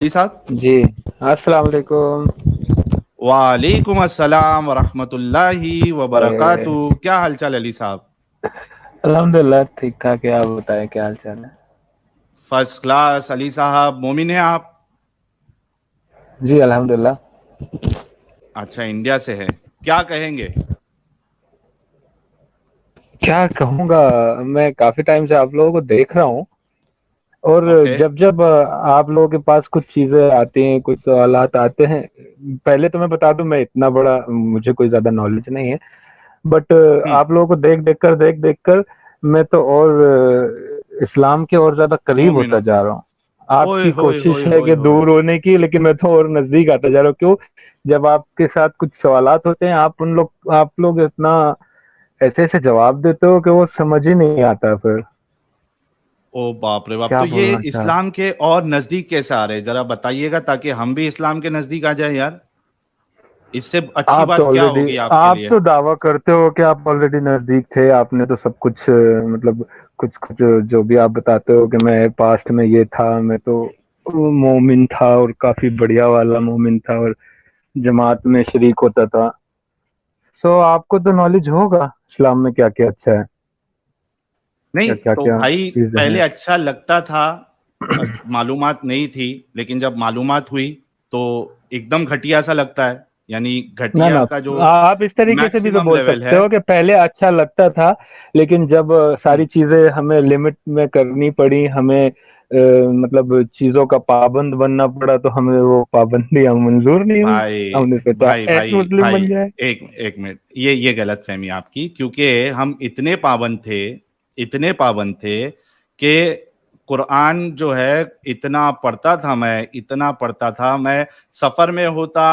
जी साहब। जी। अस्सलाम वालेकुम। वालेकुम अस्सलाम वरहमतुल्लाहि ए, वबरकातुहू। क्या हालचाल अली साहब? अल्हम्दुलिल्लाह ठीक ठाक है। आप बताएं क्या हाल चाल है? फर्स्ट क्लास अली साहब। मोमिन है आप? जी अल्हम्दुलिल्लाह। अच्छा, इंडिया से है। क्या कहेंगे? क्या कहूँगा, मैं काफी टाइम से आप लोगों को देख रहा हूँ। और ओके। जब जब आप लोगों के पास कुछ चीजें आती हैं, कुछ सवालात आते हैं। पहले तो मैं बता दूं, मैं इतना बड़ा मुझे कोई ज्यादा नॉलेज नहीं है। बट हम्म। आप लोगों को देख देख कर मैं तो और इस्लाम के और ज्यादा करीब मोमिन होता होते जा हैं। रहा हूँ। ओए आपकी होए कोशिश होए है होए कि होए। दूर होने की, लेकिन मैं तो और नजदीक आता जा रहा हूँ। क्यों? जब आपके साथ कुछ सवालात होते हैं, आप लोग इतना ऐसे ऐसे जवाब देते हो कि वो समझ ही नहीं आता फिर। ओ बाप रे बाप! क्या तो ये बोलना चाह रहे इस्लाम के और नजदीक कैसे आ रहे हैं? जरा बताइएगा ताकि हम भी इस्लाम के नजदीक आ जाए यार। इससे अच्छी बात क्या होगी आपके आप लिए? तो दावा करते हो कि आप ऑलरेडी नजदीक थे। आपने तो सब कुछ मतलब कुछ कुछ जो भी आप बताते हो कि मैं पास्ट में ये था, मैं तो मोमिन था और काफी बढ़िया वाला मोमिन था और जमात में शरीक होता था। सो आपको तो नॉलेज होगा इस्लाम में क्या क्या अच्छा है, नहीं क्या क्या तो क्या भाई, चीजें पहले हैं। अच्छा लगता था। मालूमात नहीं थी। लेकिन जब मालूमात हुई तो एकदम घटिया सा लगता है। यानी ना घटिया ना, का जो आप इस तरीके से भी तो मैक्सिमम बोल लेवल सकते है। हो कि पहले अच्छा लगता था, लेकिन जब हम्म। सारी चीजें हमें लिमिट में करनी पड़ी, हमें मतलब चीजों का पाबंद बनना पड़ा, तो हमें वो पाबंदियां मंजूर नहीं हुई। भाई हमने सोचा भाई एक्स भाई मुस्लिम भाई, बन जाए। एक एक मिनट, ये गलत फहमी आपकी, क्योंकि हम इतने पाबंद थे कि कुरान जो है इतना पढ़ता था मैं, इतना पढ़ता था मैं। सफर में होता,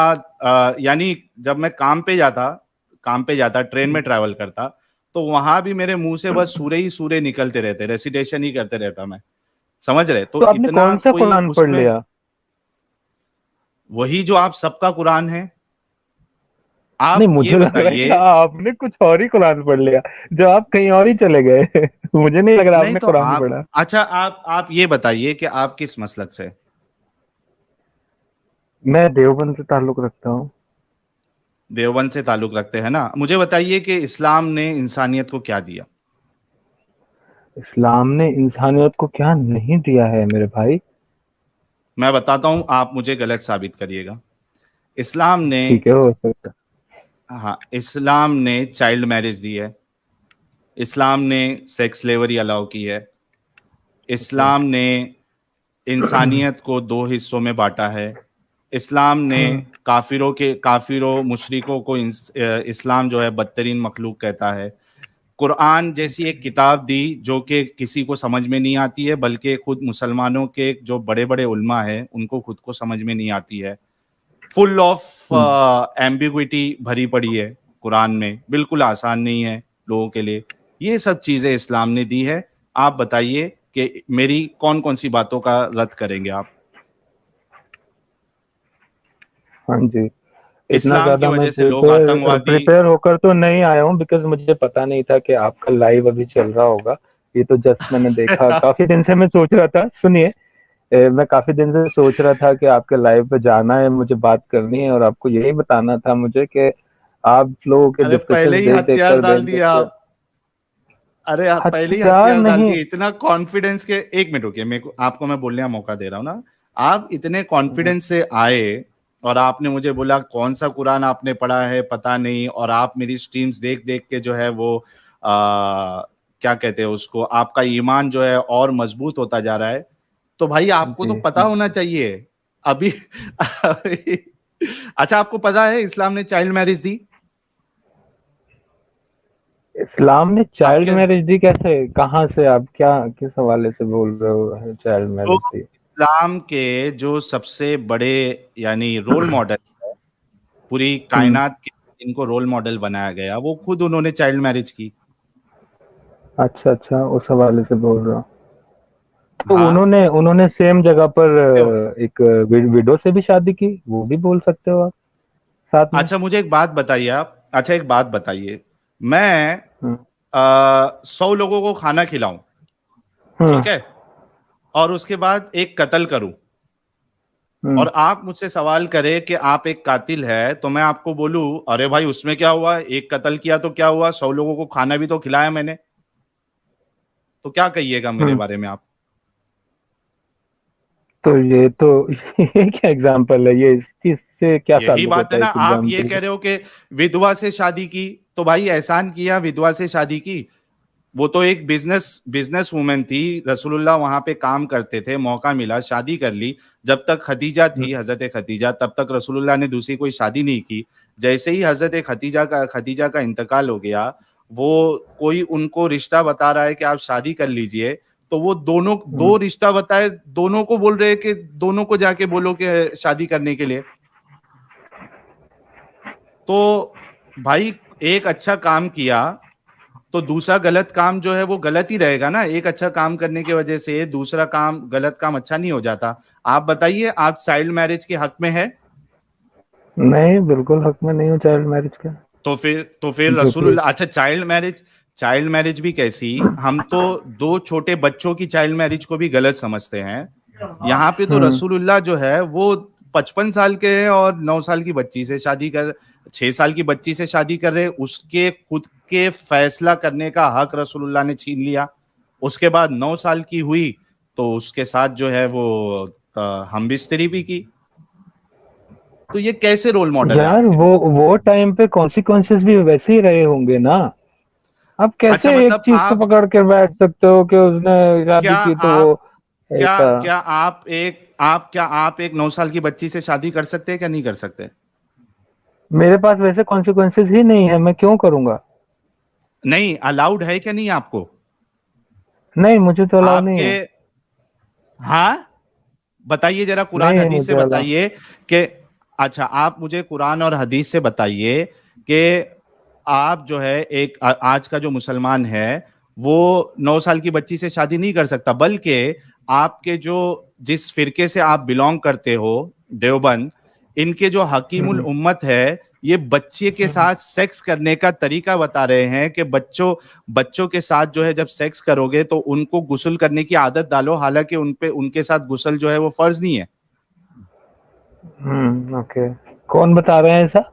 यानी जब मैं काम पे जाता, ट्रेन में ट्रैवल करता, तो वहां भी मेरे मुंह से बस सूरे ही सूरे निकलते रहते, रेसिटेशन ही करते रहता मैं। समझ रहे? तो तो आपने इतना कौन सा कोई कुरान पढ़ उसमें, लिया? वही जो आप सबका कुरान है। नहीं, आप ये मुझे लग रहा है बताइए। कि आपने कुछ और ही कुरान पढ़ लिया, जो आप कहीं और ही चले गए। मुझे नहीं लग रहा नहीं आपने तो कुरान आप, पढ़ा। अच्छा, आप ये बताइए कि आप किस मसलक से? मैं देवबंद से ताल्लुक रखता हूँ। देवबंद से ताल्लुक रखते हैं ना? मुझे बताइए कि इस्लाम ने इंसानियत को क्या दिया? इस्लाम ने इंसानियत को क्या नहीं दिया है मेरे भाई? मैं बताता हूं, आप मुझे गलत साबित करिएगा। इस्लाम ने, ठीक है, हो सकता हाँ, इस्लाम ने चाइल्ड मैरिज दी है। इस्लाम ने सेक्स स्लेवरी अलाउ की है। है। इस्लाम ने इंसानियत को दो हिस्सों में बांटा है। इस्लाम ने हाँ। काफिरों मुशरिकों को इस्लाम जो है बदतरीन मखलूक कहता है। कुरान जैसी एक किताब दी जो कि किसी को समझ में नहीं आती है, बल्कि खुद मुसलमानों के जो बड़े बड़े उल्मा हैं उनको खुद को समझ में नहीं आती है। Full of hmm. एम्बिग्विटी भरी पड़ी है कुरान में, बिल्कुल आसान नहीं है लोगों के लिए। ये सब चीजें इस्लाम ने दी है। आप बताइए कि मेरी कौन कौन सी बातों का रद्द करेंगे आप? हाँ जी। इतना इस्लाम की ज्यादा मैं वजह से लोग प्रिपेयर आतंकवादी। प्रिपेयर होकर तो नहीं आया हूँ, बिकॉज मुझे पता नहीं था कि आपका लाइव अभी चल रहा होगा। ये तो जस्ट मैंने देखा, काफी दिन से मैं सोच रहा था। सुनिए, मैं काफी दिन से सोच रहा था कि आपके लाइव पे जाना है, मुझे बात करनी है और आपको यही बताना था मुझे कि आप लोगों के अरे पहले डिस्कशन ही हथियार डाल देख दिया कर। आप। अरे आप पहले ही हथियार हथियार डाल नहीं। दिए, इतना कॉन्फिडेंस के। एक मिनट रुकिए, मेरे को, आपको मैं बोलने का मौका दे रहा हूँ ना। आप इतने कॉन्फिडेंस से आए और आपने मुझे बोला कौन सा कुरान आपने पढ़ा है पता नहीं, और आप मेरी स्ट्रीम्स देख देख के जो है वो क्या कहते हैं उसको, आपका ईमान जो है और मजबूत होता जा रहा है। तो भाई आपको तो जी पता होना चाहिए अभी, अभी। अच्छा, आपको पता है इस्लाम ने चाइल्ड मैरिज दी? इस्लाम ने चाइल्ड आपके, मैरिज दी? कैसे, कहाँ से, आप क्या किस हवाले से बोल रहे हो चाइल्ड तो मैरिज दी? इस्लाम के जो सबसे बड़े, यानी रोल मॉडल है पूरी हम्म। कायनात के, इनको रोल मॉडल बनाया गया, वो खुद उन्होंने चाइल्ड मैरिज की। अच्छा अच्छा, उस हवाले से बोल रहा हूँ। तो हाँ। उन्होंने उन्होंने सेम जगह पर एक विडो से भी शादी की, वो भी बोल सकते हो आप साथ में। अच्छा, मुझे एक बात बताइए आप, अच्छा एक बात बताइए, मैं हम्म। 100 लोगों को खाना खिलाऊं, हम्म। ठीक है, और उसके बाद एक कत्ल करूं, हम्म। और आप मुझसे सवाल करें कि आप एक कातिल है, तो मैं आपको बोलूं अरे भाई उसमें क्या हुआ, एक कत्ल किया तो क्या हुआ, 100 लोगों को खाना भी तो खिलाया मैंने। तो क्या कहिएगा मेरे हम्म। बारे में आप? तो ये तो ये क्या एग्जाम्पल है, ये इस चीज से क्या यही ताल्लुक बात होता है है ना, इस आप ये एग्जाम्पल कह का? रहे हो कि विधवा से शादी की, तो भाई एहसान किया, विधवा से शादी की। वो तो एक बिजनेस वुमेन थी, रसूलुल्लाह वहां पे काम करते थे, मौका मिला शादी कर ली। जब तक खदीजा हम्म। थी, हजरत खदीजा, तब तक रसूलुल्लाह ने दूसरी कोई शादी नहीं की। जैसे ही हजरत खदीजा का इंतकाल हो गया, वो कोई उनको रिश्ता बता रहा है कि आप शादी कर लीजिए, तो वो दोनों हम्म। दो रिश्ता बताए, दोनों को बोल रहे हैं कि दोनों को जाके बोलो कि शादी करने के लिए। तो भाई एक अच्छा काम किया तो दूसरा गलत काम जो है वो गलत ही रहेगा ना। एक अच्छा काम करने की वजह से दूसरा काम, गलत काम अच्छा नहीं हो जाता। आप बताइए, आप चाइल्ड मैरिज के हक में है? नहीं, बिल्कुल हक में नहीं हूँ चाइल्ड मैरिज का। तो फिर जो कि रसूलुल्लाह, अच्छा चाइल्ड मैरिज भी कैसी? हम तो दो छोटे बच्चों की चाइल्ड मैरिज को भी गलत समझते हैं। यहाँ पे तो हम्म। रसूलुल्लाह जो है वो 55 साल के हैं और 9 साल की बच्ची से शादी कर 6 साल की बच्ची से शादी कर रहे, उसके खुद के फैसला करने का हक रसूलुल्लाह ने छीन लिया। उसके बाद 9 साल की हुई तो उसके साथ जो है वो हम बिस्तरी भी की। तो ये कैसे रोल मॉडल है यार, आपके लिए? वो टाइम पे कॉन्सिक्वेंसेस भी वैसे ही रहे होंगे ना। आप कैसे अच्छा, एक मतलब चीज को आप पकड़ के बैठ सकते हो कि उसने शादी क्या की तो वो आप क्या ऐसा? क्या आप एक 9 साल की बच्ची से शादी कर सकते हैं, क्या नहीं कर सकते? मेरे पास वैसे कॉन्सिक्वेंसेस ही नहीं है, मैं क्यों करूंगा? नहीं, अलाउड है क्या नहीं आपको? नहीं, मुझे तो अलाउ नहीं आपके है। हाँ, बताइए जरा, कुरान नहीं है हदीस से मुझे अलाउ। बताइए कि अच्छा, आप मुझे कुरान और हदीस से बताइए कि आप जो है एक आज का जो मुसलमान है वो 9 साल की बच्ची से शादी नहीं कर सकता, बल्कि आपके जो जिस फिरके से आप बिलोंग करते हो, देवबंद, इनके जो हकीमुल हम्म। उम्मत है, ये बच्चे के हम्म। साथ सेक्स करने का तरीका बता रहे हैं कि बच्चों के साथ जो है जब सेक्स करोगे तो उनको गुस्ल करने की आदत डालो, हालांकि उनके साथ गुस्ल जो है वो फर्ज नहीं है। ओके। कौन बता रहे हैं ऐसा?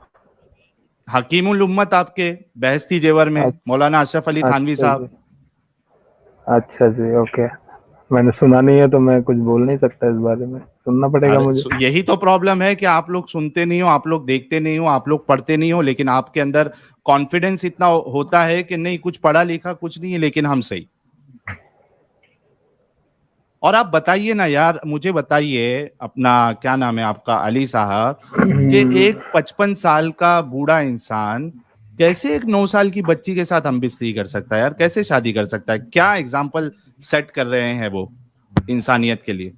हकीमुल उम्मत आपके बहस्ती जेवर में मौलाना अशरफ अली थानवी अच्छा जी। साहब। अच्छा जी, ओके। मैंने सुना नहीं है तो मैं कुछ बोल नहीं सकता इस बारे में, सुनना पड़ेगा अरे मुझे। यही तो प्रॉब्लम है कि आप लोग सुनते नहीं हो, आप लोग देखते नहीं हो, आप लोग पढ़ते नहीं हो, लेकिन आपके अंदर कॉन्फिडेंस इतना होता है कि नहीं कुछ पढ़ा लिखा कुछ नहीं है, लेकिन हम सही। और आप बताइए ना यार, मुझे बताइए, अपना क्या नाम है आपका, अली साहब, कि एक 55 साल का बूढ़ा इंसान कैसे एक 9 साल की बच्ची के साथ हम बिस्तरी कर सकता है यार? कैसे शादी कर सकता है? क्या एग्जाम्पल सेट कर रहे हैं वो इंसानियत के लिए?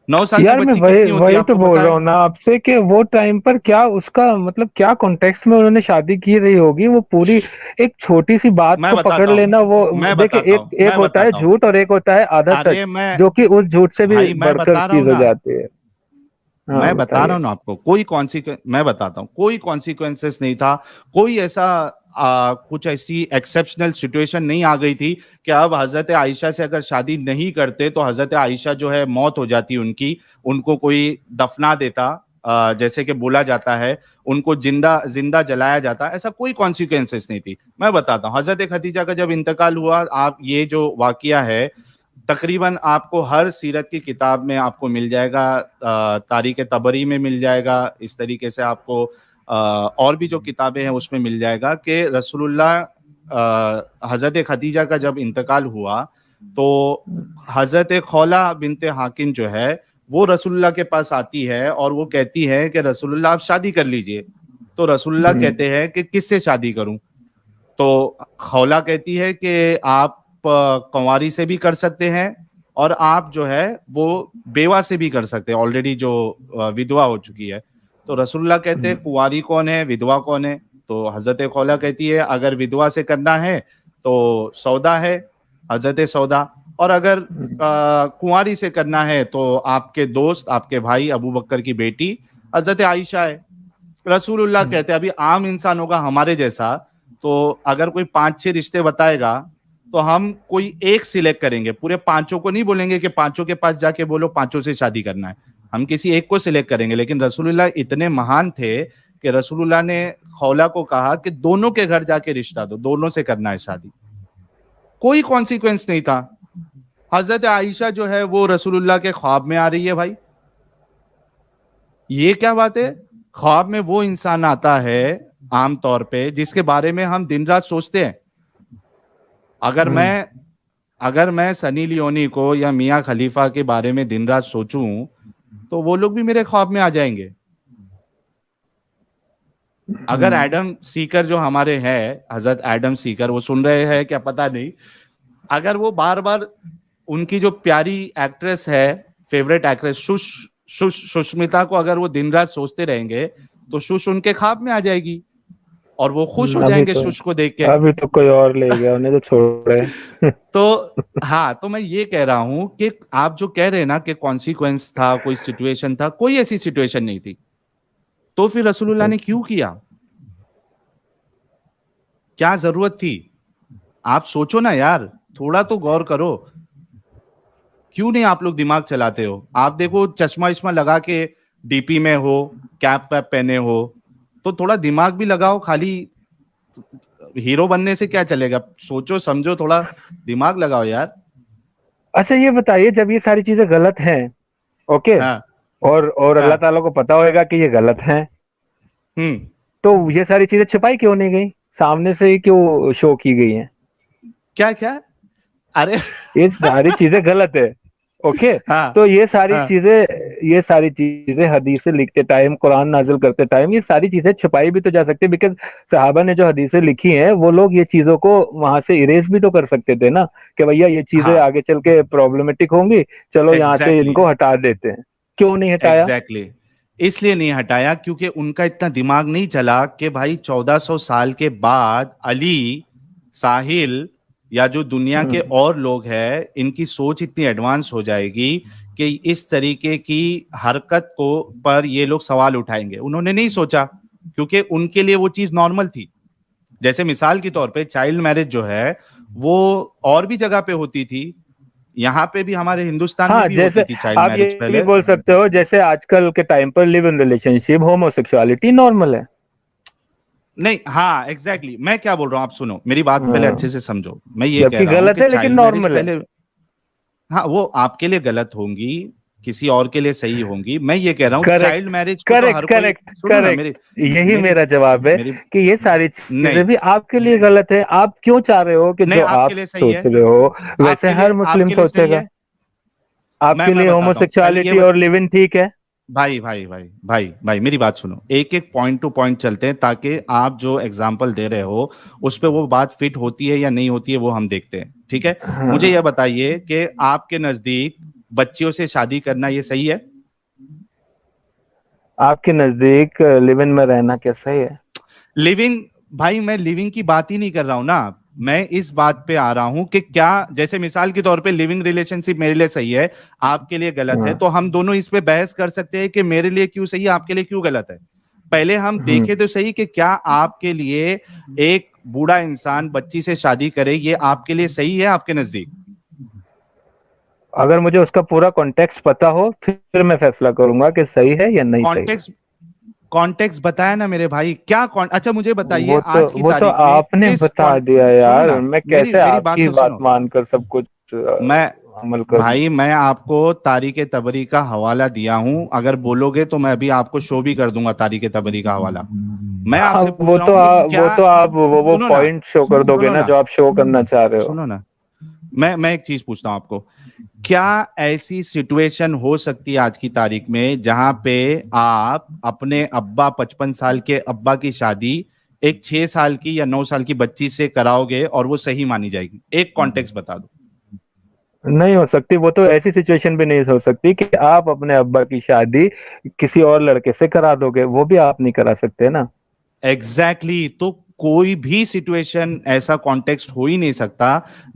9 साल की यार, मैं बच्ची वही कितनी होती है वही तो आपको बोल पता रहा है? हूँ ना आपसे कि वो टाइम पर क्या उसका मतलब क्या कॉन्टेक्स्ट में उन्होंने शादी की रही होगी, वो पूरी एक छोटी सी बात मैं को पकड़ बताता हूँ लेना। वो मैं देखिए, बताता एक हूँ एक मैं होता है बताता हूँ झूठ और एक होता है आधा सच, अरे मैं जो कि उस झूठ से भी भाई मैं बढ़कर बता रहा हूँ चीज हो ना, जाती है। हाँ, मैं बता रहा बताइए। हूँ ना आपको, कोई कॉन्सिक्वेंस, मैं बताता हूँ, कोई कॉन्सिक्वेंसेस नहीं था। कोई ऐसा कुछ ऐसी एक्सेप्शनल सिचुएशन नहीं आ गई थी कि अब हजरत आयशा से अगर शादी नहीं करते तो हजरत आयशा जो है मौत हो जाती उनकी, उनको कोई दफना देता, जैसे कि बोला जाता है, उनको जिंदा जिंदा जलाया जाता। ऐसा कोई कॉन्सिक्वेंसेस नहीं थी। मैं बताता हूँ, हजरत खदीजा का जब इंतकाल हुआ, आप ये जो वाकया है तकरीबन आपको हर सीरत की किताब में आपको मिल जाएगा, तारीख तबरी में मिल जाएगा, इस तरीके से आपको और भी जो किताबें हैं उसमें मिल जाएगा कि रसूलुल्लाह, हजरत खदीजा का जब इंतकाल हुआ तो हजरत खौला बिनते हाकिम जो है वो रसूलुल्लाह के पास आती है और वो कहती है कि रसूलुल्लाह आप शादी कर लीजिए। तो रसूलुल्लाह हम्म। कहते हैं कि किससे शादी करूं? तो खौला कहती है कि आप कंवारी से भी कर सकते हैं और आप जो है वो बेवा से भी कर सकते हैं, ऑलरेडी जो विधवा हो चुकी है। तो रसूलुल्लाह कहते हैं कुंवारी कौन है, विधवा कौन है? तो हजरत खौला कहती है अगर विधवा से करना है तो सौदा है, हजरत सौदा, और अगर कुंवारी से करना है तो आपके दोस्त, आपके भाई अबू बकर की बेटी हजरत आयशा है। रसूलुल्लाह कहते हैं अभी आम इंसान होगा हमारे जैसा, तो अगर कोई 5-6 रिश्ते बताएगा तो हम कोई एक सिलेक्ट करेंगे, पूरे पांचों को नहीं बोलेंगे कि पांचों के पास जाके बोलो पांचों से शादी करना है, हम किसी एक को सिलेक्ट करेंगे। लेकिन रसूलुल्लाह इतने महान थे कि रसूलुल्लाह ने खौला को कहा कि दोनों के घर जाके रिश्ता दो, दोनों से करना है शादी, कोई कॉन्सिक्वेंस नहीं था। हजरत आयशा जो है वो रसूलुल्लाह के ख्वाब में आ रही है भाई, ये क्या बात है? ख्वाब में वो इंसान आता है आम तौर पे जिसके बारे में हम दिन रात सोचते हैं। अगर मैं सनी लियोनी को या मियां खलीफा के बारे में दिन रात सोचूं तो वो लोग भी मेरे ख्वाब में आ जाएंगे। अगर एडम सीकर जो हमारे हैं, हजरत एडम सीकर, वो सुन रहे हैं क्या पता नहीं, अगर वो बार बार उनकी जो प्यारी एक्ट्रेस है, फेवरेट एक्ट्रेस सुष्मिता को अगर वो दिन रात सोचते रहेंगे तो शुश उनके ख्वाब में आ जाएगी और वो खुश हो जाएंगे शुश को देख के। अभी तो कोई और ले गया, उन्हें तो छोड़ रहे। तो हाँ, तो मैं ये कह रहा हूं कि आप जो कह रहे हैं ना कि कॉन्सिक्वेंस था, कोई सिचुएशन था, कोई ऐसी सिचुएशन नहीं थी। तो फिर रसूलुल्लाह ने क्यों किया? क्या जरूरत थी? आप सोचो ना यार, थोड़ा तो गौर करो। क्यों नहीं आप लोग दिमाग चलाते हो? आप देखो चश्मा इश्मा लगा के डीपी में हो, कैप वैप पहने हो, तो थोड़ा दिमाग भी लगाओ। खाली हीरो बनने से क्या चलेगा? सोचो समझो, थोड़ा दिमाग लगाओ यार। अच्छा ये बताइए, जब ये सारी चीजें गलत हैं, ओके, हाँ और अल्लाह हाँ। ताला को पता होगा कि ये गलत हैं, तो ये सारी चीजें छिपाई क्यों नहीं गई, सामने से ही क्यों शो की गई हैं? क्या क्या? अरे ये सारी चीजें गलत है, ओके। हाँ तो हाँ ये सारी चीजें हदीसें लिखते टाइम, कुरान नाजिल करते टाइम, ये सारी चीजें छुपाई भी तो जा सकती है, बिकॉज सहाबा ने जो हदीसें लिखी हैं वो लोग ये चीजों को वहां से इरेज भी तो कर सकते थे ना, कि भैया ये चीजें हाँ। आगे चल के प्रॉब्लमेटिक होंगी, चलो यहाँ से एग्जैक्टली इनको हटा देते हैं। क्यों नहीं हटाया? एग्जैक्टली इसलिए नहीं हटाया क्योंकि उनका इतना दिमाग नहीं चला कि भाई 1400 साल के बाद अली, साहिल या जो दुनिया के हम्म। और लोग हैं, इनकी सोच इतनी एडवांस हो जाएगी कि इस तरीके की हरकत को पर ये लोग सवाल उठाएंगे। उन्होंने नहीं सोचा क्योंकि उनके लिए वो चीज नॉर्मल थी। जैसे मिसाल के तौर पे चाइल्ड मैरिज जो है वो और भी जगह पे होती थी, यहाँ पे भी हमारे हिंदुस्तान में हाँ, भी होती जैसे थी चाइल्ड आप ये मैरिज भी पहले। बोल सकते हो, जैसे आजकल के टाइम पर live in relationship, homosexuality normal है। नहीं, हाँ एग्जैक्टली मैं क्या बोल रहा हूँ, आप सुनो मेरी बात पहले हाँ, अच्छे से समझो। मैं ये कह जबकि रहा हूँ गलत कि है लेकिन चाइल्ड मैरिज नॉर्मल है। पहले, हाँ वो आपके लिए गलत होंगी, किसी और के लिए सही होंगी। मैं ये कह रहा हूँ चाइल्ड करेक्ट, मैरिज को तो करेक्ट, हर कोई, करेक्ट, सुनो ना मेरी करेक्ट, यही मेरी मेरा जवाब है मेरी कि ये सारी नहीं, चीजें भी आपके लिए गलत है। आप क्यों चाह रहे हो कि नहीं जो आपके आप लिए सही सोच है, रहे हो वैसे हर मुस्लिम आपके लिए सही सोचेगा? है। मैं आपके लिए बताता हूँ पहले ये होमोसेक्सुअलिटी और लिव इन ठीक है? भाई मेरी बात सुनो, एक एक पॉइंट टू पॉइंट चलते हैं ताकि आप जो एग्जांपल दे रहे हो उस पे वो बात फिट होती है या नहीं होती है वो हम देखते हैं, ठीक है? मुझे हाँ, यह बताइए कि आपके नजदीक बच्चियों से शादी करना ये सही है? आपके नजदीक लिव इन में रहना कैसा ही है? लिविंग, भाई मैं लिविंग की बात ही नहीं कर रहा हूं ना, मैं इस बात पे आ रहा हूं कि क्या, जैसे मिसाल के तौर पे लिविंग रिलेशनशिप मेरे लिए सही है, आपके लिए गलत है, हाँ, तो हम दोनों इस पे बहस कर सकते हैं कि मेरे लिए क्यों सही है, आपके लिए क्यों गलत है। पहले हम हम्म। देखें तो सही कि क्या आपके लिए एक बूढ़ा इंसान बच्ची से शादी करे, ये आपके लिए सही है आपके नजदीक? अगर मुझे उसका पूरा कॉन्टेक्स्ट पता हो फिर मैं फैसला करूंगा कि सही है या नहीं सही है। कॉन्टेक्स्ट, कॉन्टेक्स्ट बताया ना मेरे भाई, क्या अच्छा मुझे बताइए आज की वो तो तारीख में आपने किस बता दिया सुनो यार, ना, मैं मेरी कैसे मेरी बात आपकी तो बात सुनो। मानकर सब कुछ मैं अमल करूं? भाई मैं आपको तारीख तबरी का हवाला दिया हूं, अगर बोलोगे तो मैं अभी आपको शो भी कर दूंगा तारीख तबरी का हवाला। मैं हाँ, आपसे पूछ रहा हूं कि क्या, वो तो आप वो सुनो ना पॉइंट शो कर दोगे सुनो ना ना जो आप शो करना चाह रहे हो। सुनो ना, मैं एक चीज पूछता हूं आपको, क्या ऐसी सिचुएशन हो सकती है आज की तारीख में जहां पे आप अपने अब्बा 55 साल के अब्बा की शादी एक 6 साल की या 9 साल की बच्ची से कराओगे और वो सही मानी जाएगी? एक कॉन्टेक्स्ट बता दो। नहीं हो सकती, वो तो ऐसी सिचुएशन भी नहीं हो सकती कि आप अपने अब्बा की शादी किसी और लड़के से करा दोगे, वो भी आप नहीं करा सकते ना। तो कोई भी सिचुएशन ऐसा कॉन्टेक्स्ट हो ही नहीं सकता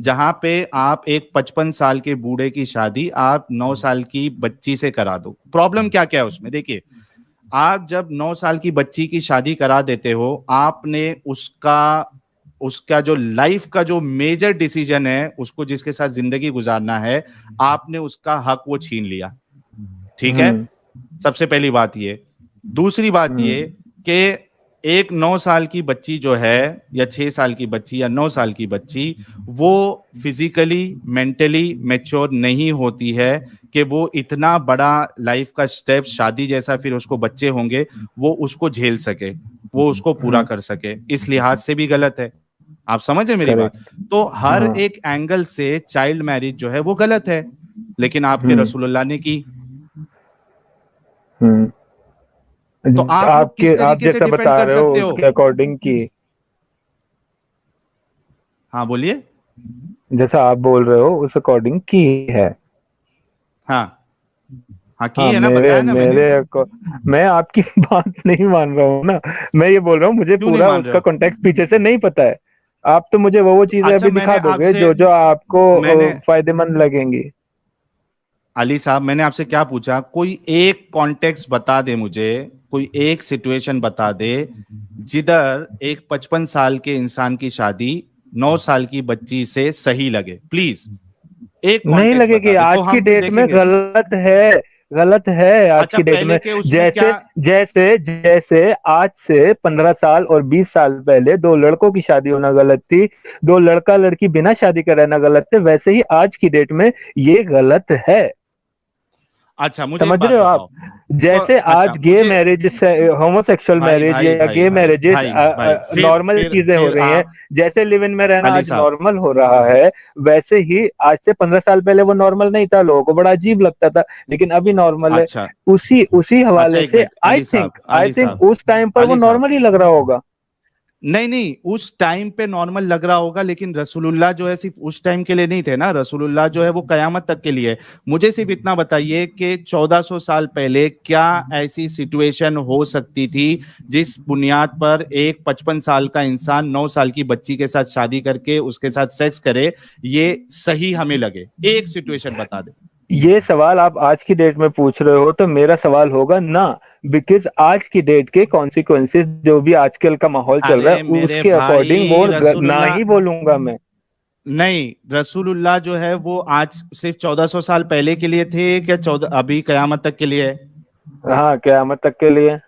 जहां पे आप एक 55 साल के बूढ़े की शादी आप 9 साल की बच्ची से करा दो। प्रॉब्लम क्या क्या है उसमें? देखिए, आप जब 9 साल की बच्ची की शादी करा देते हो, आपने उसका उसका जो लाइफ का जो मेजर डिसीजन है, उसको जिसके साथ जिंदगी गुजारना है, आपने उसका हक वो छीन लिया। ठीक है, सबसे पहली बात ये। दूसरी बात ये कि एक 9 साल की बच्ची जो है, या 6 साल की बच्ची, या 9 साल की बच्ची, वो फिजिकली मेंटली मैच्योर नहीं होती है कि वो इतना बड़ा लाइफ का स्टेप, शादी जैसा, फिर उसको बच्चे होंगे, वो उसको झेल सके, वो उसको पूरा कर सके। इस लिहाज से भी गलत है। आप समझे मेरी बात? तो हर एक एंगल से चाइल्ड मैरिज जो है वो गलत है, लेकिन आपके रसूलुल्लाह ने की। तो आप लोग किस आप तरीके से जैसा डिफेंड बता कर रहे हो सकते हो? उसके अकॉर्डिंग की, हाँ बोलिए। जैसा आप बोल रहे हो उस अकॉर्डिंग की है। हाँ हाँ, की हाँ, है ना, बताया ना मैंने। मैं आपकी बात नहीं मान रहा हूँ ना, मैं ये बोल रहा हूँ मुझे क्यों नहीं पूरा मान रहे उसका हो? कॉन्टेक्स्ट पीछे से नहीं पता है। आप तो मुझे वो चीजें अच्छा, अभी दिखा मैंने दोगे आपसे जो जो आपको मैंने फायदेमंद लगेंगी। अली साहब, मैंने आपसे क्या पूछा? कोई एक कॉन्टेक्स्ट बता दे मुझे, कोई एक सिचुएशन बता दे जिधर एक 55 साल के इंसान की शादी 9 साल की बच्ची से सही लगे। प्लीज एक नहीं कॉन्टेक्स्ट लगेगी, बता दे तो आज की हम फिर डेट में देखेंगे। गलत है, गलत है आज अच्छा, की डेट पहले में। के उसमें क्या? जैसे जैसे जैसे आज से 15 साल और 20 साल पहले दो लड़कों की शादी होना गलत थी, दो लड़का लड़की बिना शादी के रहना गलत थे, वैसे ही आज की डेट में ये गलत है। अच्छा, मुझे एक समझ बात रहे हो आप? बताओ। तो जैसे अच्छा आज गे मुझे, मैरिज, होमोसेक्सुअल भाई मैरिज भाई या भाई गे भाई मैरिजेस भाई भाई, नॉर्मल चीजें हो फिर रही हैं। आप, जैसे लिव इन में रहना अली आज साहब। नॉर्मल हो रहा है, वैसे ही आज से 15 साल पहले वो नॉर्मल नहीं था, लोगों को बड़ा अजीब लगता था, लेकिन अभी नॉर्मल है। अच्छा उसी उसी अच्छा, हवाले एक से मिनट अली साहब, आई अली थिंक साहब, उस टाइम पर वो अली साहब। नॉर्मल ही लग रहा होगा। नहीं नहीं, उस टाइम पे नॉर्मल लग रहा होगा, लेकिन रसूलुल्लाह जो है सिर्फ उस टाइम के लिए नहीं थे ना। रसूलुल्लाह जो है वो कयामत तक के लिए है। मुझे सिर्फ इतना बताइए कि 1400 साल पहले क्या ऐसी सिचुएशन हो सकती थी जिस बुनियाद पर एक 55 साल का इंसान 9 साल की बच्ची के साथ शादी करके उसके साथ सेक्स करे, ये सही हमें लगे? एक सिचुएशन बता दे। ये सवाल आप आज की डेट में पूछ रहे हो तो मेरा सवाल होगा ना, बिकॉज आज की डेट के कॉन्सिक्वेंसेस जो भी आजकल का माहौल चल रहा अरे है मेरे उसके अकॉर्डिंग वो भाई, ना रसूलुल्लाह, ही बोलूंगा मैं। नहीं, रसूलुल्लाह जो है वो आज सिर्फ 1400 साल पहले के लिए थे, क्या 14 अभी कयामत तक के लिए है? हाँ, क़यामत तक के लिए।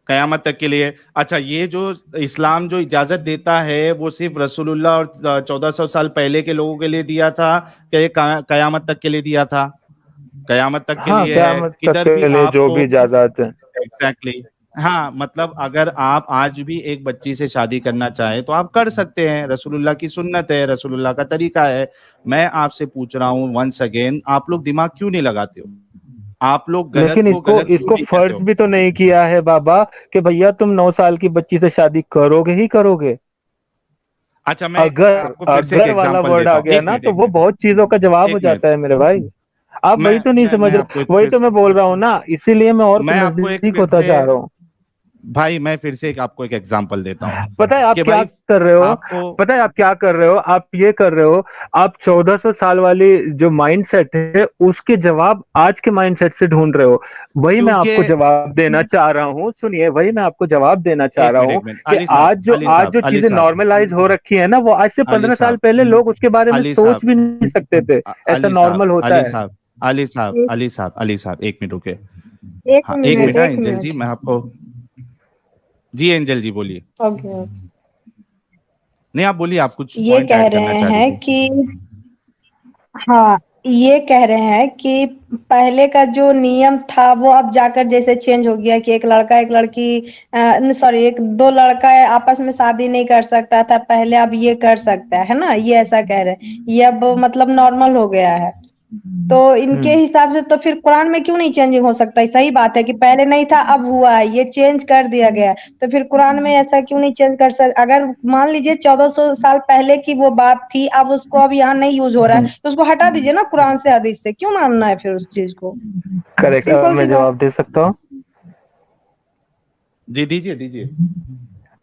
कयामत तक के लिए। अच्छा, ये जो इस्लाम जो इजाजत देता है वो सिर्फ रसूलुल्लाह और 1400 साल पहले के लोगों के लिए दिया था, क्या ये कयामत तक के लिए दिया था? कयामत तक के हाँ, लिए है। क़यामत तक किधर भी के लिए जो आपको, भी इजाजत है। Exactly exactly। हाँ, मतलब अगर आप आज भी एक बच्ची से शादी करना चाहे तो आप कर सकते हैं, रसूलुल्लाह की सुन्नत है, रसूलुल्लाह का तरीका है। मैं आपसे पूछ रहा हूँ वंस अगेन, आप लोग दिमाग क्यों नहीं लगाते हो? आप लोग गलत लेकिन को इसको गलत क्यों इसको नहीं कहते फर्ज हो? भी तो नहीं किया है बाबा कि भैया तुम 9 साल की बच्ची से शादी करोगे ही करोगे। अच्छा, मैं अगर आपको फिर से एक अगर वाला एग्जांपल वर्ड देता आ हूँ। गया एक ना मिनट, तो एक वो मिनट, बहुत चीजों का जवाब हो एक मिनट। जाता है मेरे भाई। आप वही तो नहीं समझ मैं आपको रहे, एक वही फिर तो मैं बोल रहा हूँ ना, इसीलिए मैं और मैं आपको एक नजदीक फिर होता से जा रहा हूँ। भाई, मैं फिर से एक आपको एक एग्जांपल देता हूँ पता है आप कि क्या भाई कर रहे हो? आपको, पता है आप क्या कर रहे हो? आप ये कर रहे हो, आप 1400 साल वाली जो माइंडसेट है उसके जवाब आज के माइंडसेट से ढूंढ रहे हो। वही मैं क्योंकि, आपको जवाब देना चाह रहा हूँ, सुनिए, वही मैं आपको जवाब देना चाह रहा हूँ एक मिनट कि अली साहब, अली आज साहब, जो अली चीजें साहब, नॉर्मलाइज हो रखी है ना, वो आज से अली 15 साल साहब, पहले लोग उसके बारे में अली साहब, सोच भी नहीं सकते थे। ऐसा अली साहब, नॉर्मल होता अली है। साहब, अली साहब, एक अली साहब, अली साहब, एक मिनट रुके। एक हाँ, एक मिनट मिनट। हाँ एक एंजल जी, मिनट। मैं आपको, जी एंजल जी बोलिए। ओके। नहीं, आप बोलिए, आप कुछ ये पॉइंट कह ऐड करना रहे चाह रही हैं थी। कि हाँ, ये कह रहे हैं कि पहले का जो नियम था वो अब जाकर जैसे चेंज हो गया कि एक लड़का एक लड़की सॉरी एक दो लड़का आपस में शादी नहीं कर सकता था पहले, अब ये कर सकता है ना, ये ऐसा कह रहे हैं। ये अब मतलब नॉर्मल हो गया है। तो इनके हिसाब से तो फिर कुरान में क्यों नहीं चेंजिंग हो सकता है? सही बात है कि पहले नहीं था अब हुआ है, ये चेंज कर दिया गया है, तो फिर कुरान में ऐसा क्यों नहीं चेंज कर सकते? अगर मान लीजिए 1400 साल पहले की वो बात थी, अब उसको अब यहाँ नहीं यूज हो रहा है, तो उसको हटा दीजिए ना कुरान से, हदीस से, क्यों मानना है फिर उस चीज को? करेक्ट, सिंपल सी मैं बात। जवाब दे सकता हूँ। जी दीजिए, दीजिए।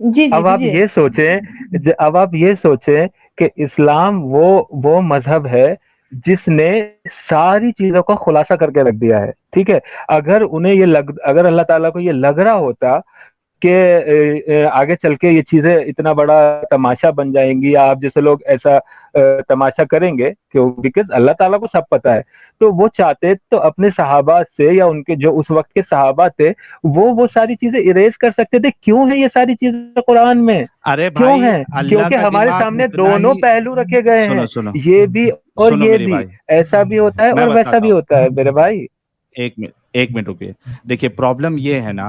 जी जी अब आप दीजिए। ये सोचें, अब आप ये सोचें कि इस्लाम वो मजहब है जिसने सारी चीजों का खुलासा करके रख दिया है, ठीक है? अगर अल्लाह ताला को ये लग रहा होता कि आगे चल के ये चीजें इतना बड़ा तमाशा बन जाएंगी, या आप जैसे लोग ऐसा तमाशा करेंगे, क्यों? बिकॉज अल्लाह ताला को सब पता है। तो वो चाहते तो अपने सहाबा से, या उनके जो उस वक्त के सहाबा थे, वो सारी चीजें इरेज कर सकते थे। क्यों है ये सारी चीजें कुरान में? अरे क्यों भाई, है? अल्लाह क्योंकि का हमारे दिमाग सामने उतना दोनों ही। पहलू रखे गए सुनो हैं, सुनो ये भी और सुनो ये मेरे भी। भाई, ऐसा भी होता है मैं और वैसा बताता भी हूँ। होता है मेरे भाई। एक मिनट रुकिए। देखिए, प्रॉब्लम ये है ना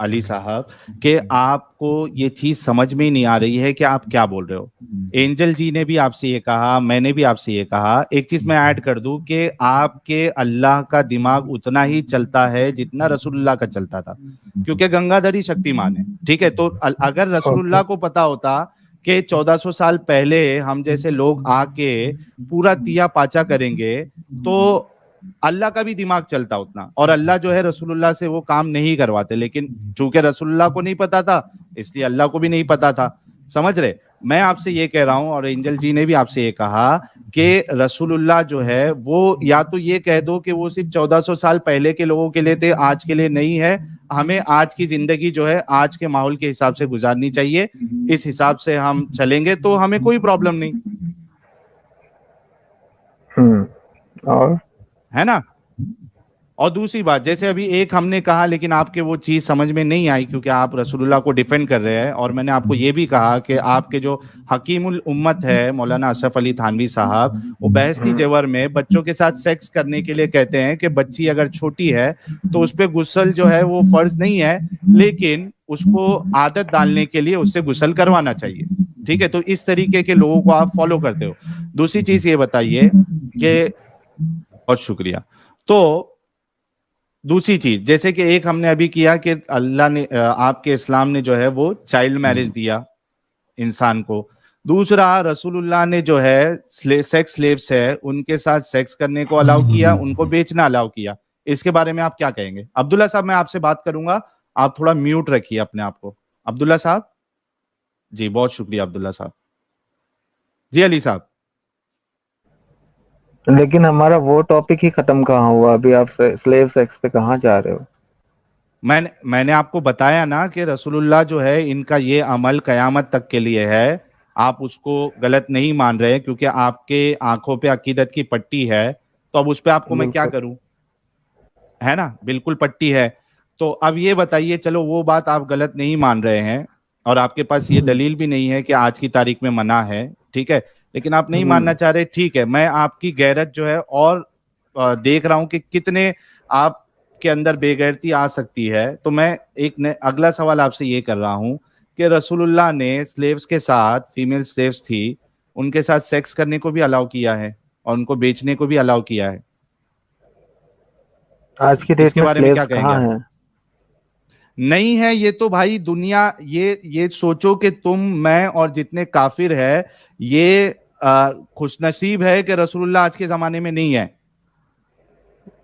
अली साहब, कि आपको ये चीज समझ में ही नहीं आ रही है कि आप क्या बोल रहे हो। एंजल जी ने भी आपसे ये कहा, मैंने भी आपसे ये कहा। एक चीज मैं ऐड कर दूं कि आपके अल्लाह का दिमाग उतना ही चलता है जितना रसूलुल्लाह का चलता था, क्योंकि गंगाधरी शक्तिमान है। ठीक है, तो अगर ओके। रसूलुल्लाह को पता होता कि 1400 साल पहले हम जैसे लोग आके पूरा तिया पाचा करेंगे, तो अल्लाह का भी दिमाग चलता उतना, और अल्लाह जो है रसूलुल्लाह से वो काम नहीं करवाते। लेकिन चूंकि रसूलुल्लाह को नहीं पता था, इसलिए अल्लाह को भी नहीं पता था। समझ रहे? मैं आपसे ये कह रहा हूं, और एंजल जी ने भी आपसे ये कहा कि रसूलुल्लाह जो है वो, या तो ये कह दो कि वो सिर्फ 1400 साल पहले के लोगों के लिए थे, आज के लिए नहीं है। हमें आज की जिंदगी जो है आज के माहौल के हिसाब से गुजारनी चाहिए। इस हिसाब से हम चलेंगे तो हमें कोई प्रॉब्लम नहीं और है ना। और दूसरी बात, जैसे अभी एक हमने कहा, लेकिन आपके वो चीज समझ में नहीं आई क्योंकि आप रसूलुल्लाह को डिफेंड कर रहे हैं। और मैंने आपको ये भी कहा कि आपके जो हकीमुल उम्मत है मौलाना अशरफ अली थानवी साहब, वो बहस्ती जेवर में बच्चों के साथ सेक्स करने के लिए कहते हैं कि बच्ची अगर छोटी है तो उस पर गुस्ल जो है वो फर्ज नहीं है, लेकिन उसको आदत डालने के लिए उससे गुस्ल करवाना चाहिए। ठीक है, तो इस तरीके के लोगों को आप फॉलो करते हो। दूसरी चीज ये बताइए कि, बहुत शुक्रिया। तो दूसरी चीज, जैसे कि एक हमने अभी किया कि अल्लाह ने आपके इस्लाम ने जो है वो चाइल्ड मैरिज दिया इंसान को। दूसरा, रसूलुल्लाह ने जो है सेक्स स्लेव्स है उनके साथ सेक्स करने को अलाउ किया, उनको बेचना अलाउ किया। इसके बारे में आप क्या कहेंगे? अब्दुल्ला साहब, मैं आपसे बात करूंगा, आप थोड़ा म्यूट रखिए अपने आप को। अब्दुल्ला साहब जी, बहुत शुक्रिया अब्दुल्ला साहब जी। अली साहब, लेकिन हमारा वो टॉपिक ही खत्म कहाँ हुआ? अभी आप स्लेव सेक्स पे कहाँ जा रहे हो? मैंने आपको बताया ना कि रसूलुल्लाह जो है इनका ये अमल कयामत तक के लिए है। आप उसको गलत नहीं मान रहे क्योंकि आपके आंखों पे अकीदत की पट्टी है, तो अब उस पे आपको मैं क्या बिल्कुल। करूं? है ना, बिल्कुल पट्टी है। तो अब ये बताइए, चलो वो बात आप गलत नहीं मान रहे हैं और आपके पास ये दलील भी नहीं है कि आज की तारीख में मना है, ठीक है, लेकिन आप नहीं मानना चाह रहे, ठीक है। मैं आपकी गैरत जो है और देख रहा हूं कि कितने आपके अंदर बेगैरती आ सकती है। तो मैं एक अगला सवाल आपसे ये कर रहा हूं कि रसूलुल्लाह ने स्लेव्स के साथ, फीमेल स्लेव्स थी, उनके साथ सेक्स करने को भी अलाउ किया है और उनको बेचने को भी अलाउ किया है। आज की डेट इसके में बारे में क्या स्लेव्स कहेंगे कहाँ आप? हैं? नहीं है ये तो भाई दुनिया, ये सोचो कि तुम, मैं और जितने काफिर है, ये खुशनसीब है कि रसूलुल्लाह आज के जमाने में नहीं है।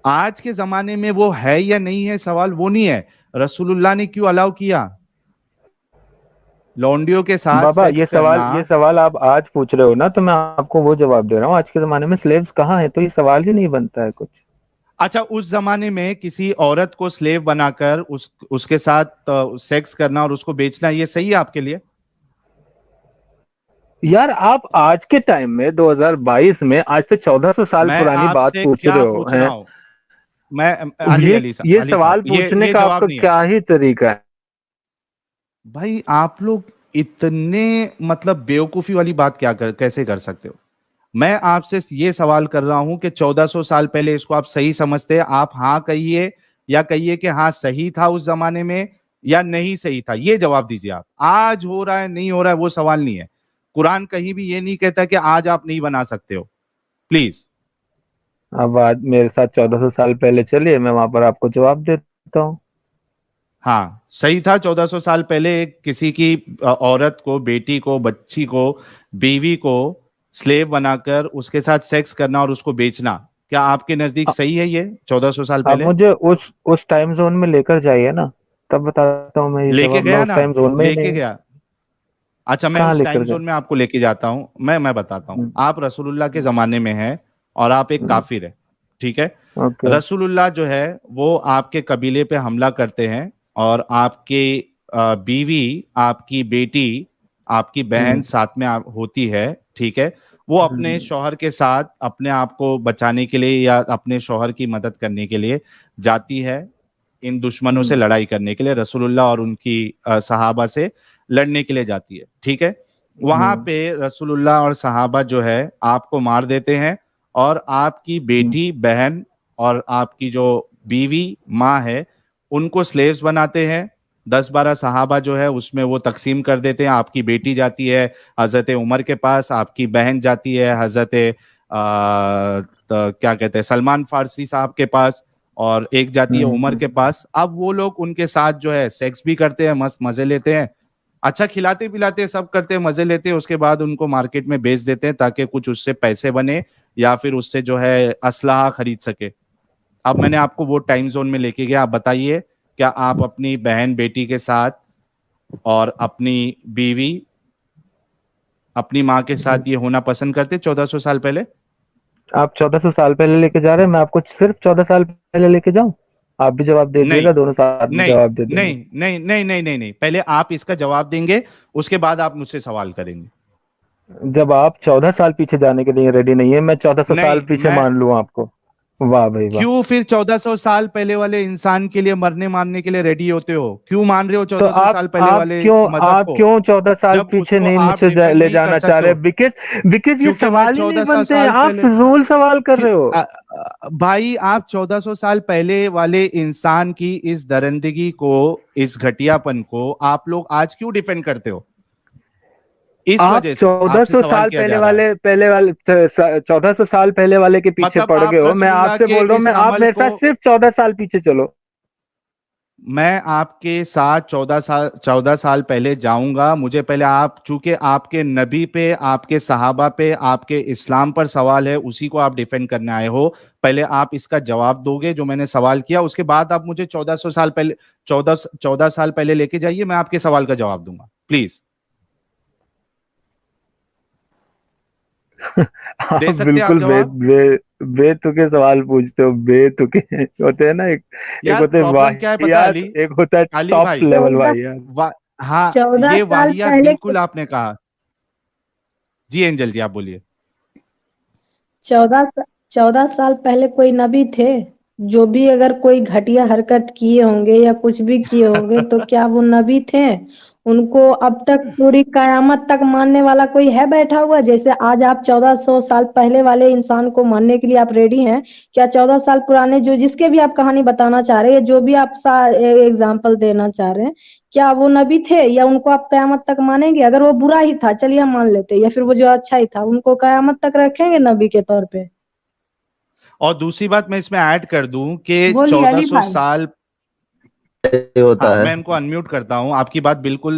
आज के जमाने में वो है या नहीं है, सवाल वो नहीं है। रसूलुल्लाह ने क्यों अलाउ किया लौंडियों के साथ बाबा, सेक्स करना? ये सवाल आप आज पूछ रहे हो ना, तो मैं आपको वो जवाब दे रहा हूँ। आज के जमाने में स्लेव्स कहाँ हैं, तो ये सवाल ही नहीं बनता है कुछ। अच्छा, उस जमाने में किसी औरत को स्लेव बनाकर उसके साथ सेक्स करना और उसको बेचना, ये सही है आपके लिए? यार, आप आज के टाइम में 2022 में आज से 1400 साल मैं पुरानी बात आपसे पूछ रहे क्या हो पूछ रहा हैं? हूं? मैं अली अली साहब, ये अली साहब, सवाल पूछने ये का जवाब आपका नहीं है। क्या ही तरीका है? भाई आप लोग इतने मतलब बेवकूफी वाली बात कैसे कर सकते हो? मैं आपसे ये सवाल कर रहा हूं कि 1400 साल पहले इसको आप सही समझते हैं? आप हाँ कहिए, या कहिए कि हाँ सही था उस जमाने में, या नहीं सही था, ये जवाब दीजिए आप। आज हो रहा है नहीं हो रहा है वो सवाल नहीं है। कुरान कहीं भी ये नहीं कहता कि आज आप नहीं बना सकते हो। प्लीज। अब आज मेरे साथ 1400 साल पहले चलिए, मैं वहां पर आपको जवाब देता हूँ। हाँ सही था, 1400 साल पहले किसी की औरत को, बेटी को, बच्ची को, बीवी को स्लेव बनाकर उसके साथ सेक्स करना और उसको बेचना, क्या आपके नजदीक अ- सही है ये 1400 साल आप पहले? मुझे उस टाइम जोन में लेकर जाइए ना, तब बताता हूँ मैं ये लेके जवाब। मैं गया उस ना, टाइम जोन में ही नहीं लेके हूँ। गया। अच्छा, मैं कहाँ उस लेकर टाइम गए? जोन में आपको लेके जाता हूँ। मैं बताता हूँ। हम्म, आप रसूलुल्लाह के जमाने में हैं और आप एक हम्म, काफिर है, ठीक है। ओके। रसूलुल्लाह जो है वो आपके कबीले पे हमला करते हैं और आपके बीवी, आपकी बेटी, आपकी बहन साथ में होती है, ठीक है, वो अपने शौहर के साथ अपने आप को बचाने के लिए या अपने शौहर की मदद करने के लिए जाती है इन दुश्मनों से लड़ाई करने के लिए, रसूलुल्लाह और उनकी सहाबा से लड़ने के लिए जाती है, ठीक है। वहां पे रसूलुल्लाह और सहाबा जो है आपको मार देते हैं और आपकी बेटी, बहन और आपकी जो बीवी, माँ है, उनको स्लेव्स बनाते हैं। 10-12 सहाबा जो है उसमें वो तकसीम कर देते हैं। आपकी बेटी जाती है हजरत उमर के पास, आपकी बहन जाती है हजरत क्या कहते हैं सलमान फारसी साहब के पास, और एक जाती है उमर के पास। अब वो लोग उनके साथ जो है सेक्स भी करते हैं, मस्त मजे लेते हैं, अच्छा खिलाते पिलाते सब करते हैं, मजे लेते हैं। उसके बाद उनको मार्केट में बेच देते हैं ताकि कुछ उससे पैसे बने या फिर उससे जो है असलाह खरीद सके। अब मैंने आपको वो टाइम जोन में लेके गया। आप बताइए, क्या आप अपनी बहन बेटी के साथ और अपनी बीवी, अपनी माँ के साथ ये होना पसंद करते 1400 साल पहले? आप 1400 साल पहले लेके जा रहे हैं, मैं आपको सिर्फ 14 साल पहले लेके जाऊं? आप भी जवाब दे नहीं दिएगा, दोनों साथ में नहीं जवाब दे देंगे। नहीं नहीं नहीं नहीं नहीं नहीं, पहले आप इसका जवाब देंगे, उसके बाद आप मुझसे सवाल करेंगे। जब आप 14 साल पीछे जाने के लिए रेडी नहीं है, मैं 1400 साल नहीं, पीछे मैं मान लूं आपको? वाह भाई वाह। क्यों फिर 1400 साल पहले वाले इंसान के लिए मरने मारने के लिए रेडी होते हो? क्यों मान रहे हो तो 1400 साल पहले आप वाले क्यों मजहब आप को, क्यों 14 साल जब पीछे उसको नहीं आप मुझसे डिफेंड ले नहीं कर जाना चाह सकते रहे? हो? बिकॉज ये क्योंकि मैं सवाल ही नहीं 1400 बनते हैं, साल आप पहले फिजूल सवाल कर रहे हो। भाई, आप 1400 साल पहले वाले इंसान की इस दरिंदगी को, इस घटियापन को आप लोग आज क्यों डिफेंड करते हो? इस आप वजह से आपसे 1400 सवाल साल किया जा रहा है। पहले वाले 1400 साल पहले वाले के पीछे मतलब पड़ गए आप हो। मैं रसूलुल्लाह आपसे के बोल रहा हूँ, इस मैं आप अमल मेरे को, साथ सिर्फ 14 साल पीछे चलो। मैं आपके साथ 14 साल पहले जाऊंगा। मुझे पहले आप, चूंकि आपके नबी पे, आपके सहाबा पे, आपके इस्लाम पर सवाल है, उसी को आप डिफेंड करने आए हो। पहले आप इसका जवाब दोगे जो मैंने सवाल किया, उसके बाद आप मुझे 1400 साल पहले, 14 साल पहले लेके जाइए, मैं आपके सवाल का जवाब दूंगा, प्लीज। आप दे सकते हैं आप बिल्कुल जवाब? बेतुके सवाल पूछते हो, बेतुके होते हैं ना। एक यार होते हैं प्रॉब्लम क्या है पता है वाहियात, अली? एक होता है अली टॉप भाई, लेवल 14 वाहियात। हाँ, 14 ये साल वाहियात पहले, बिल्कुल आपने कहा। जी एंजल जी, आप बोलिए। 14 साल पहले कोई नबी थे? जो भी अगर कोई घटिया हरकत किए होंगे या कुछ भी किए होंगे तो क्या वो नबी थे? उनको अब तक पूरी कयामत तक मानने वाला कोई है बैठा हुआ? जैसे आज आप 1400 साल पहले वाले इंसान को मानने के लिए आप रेडी हैं, क्या 14 साल पुराने जो जिसके भी आप कहानी बताना चाह रहे हैं, जो भी आप एग्जाम्पल देना चाह रहे हैं, क्या वो नबी थे या उनको आप कयामत तक मानेंगे? अगर वो बुरा ही था चलिए हम मान लेते, या फिर वो जो अच्छा ही था उनको कयामत तक रखेंगे नबी के तौर पे? और दूसरी बात मैं इसमें ऐड कर दूं कि बोलिए अली 1400 भाई। साल, ये होता हाँ है। मैं इनको अनम्यूट करता हूँ, आपकी बात बिल्कुल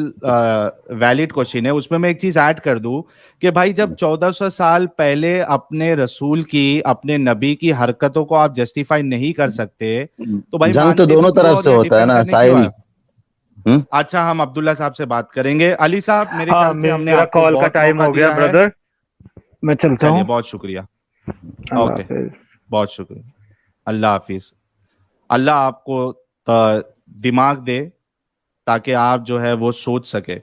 वैलिड क्वेश्चन है। उसमें मैं एक चीज ऐड कर दूं कि भाई, जब 1400 साल पहले अपने रसूल की, अपने नबी की हरकतों को आप जस्टिफाई नहीं कर सकते, तो भाई जंग तो मानते भी दोनों क्यों तरफ और से या होता है डिफेंड ना करने क्यों साहिल। आए? अच्छा, हम अब्दुल्ला साहब से बात करेंगे। अली साहब, मेरे हाँ, ख्याल से हमने मेरा आपको कॉल का बहुत टाइम मौका हो गया दिया है। ब्रदर, मैं चलता चलिए, हूँ। बहुत शुक्रिया। अल्लाह ओके, हाफिज। बहुत शुक्रिया। अल्लाह हाफिज। अल्लाह आपको दिमाग दे ताकि आप जो है वो सोच सके।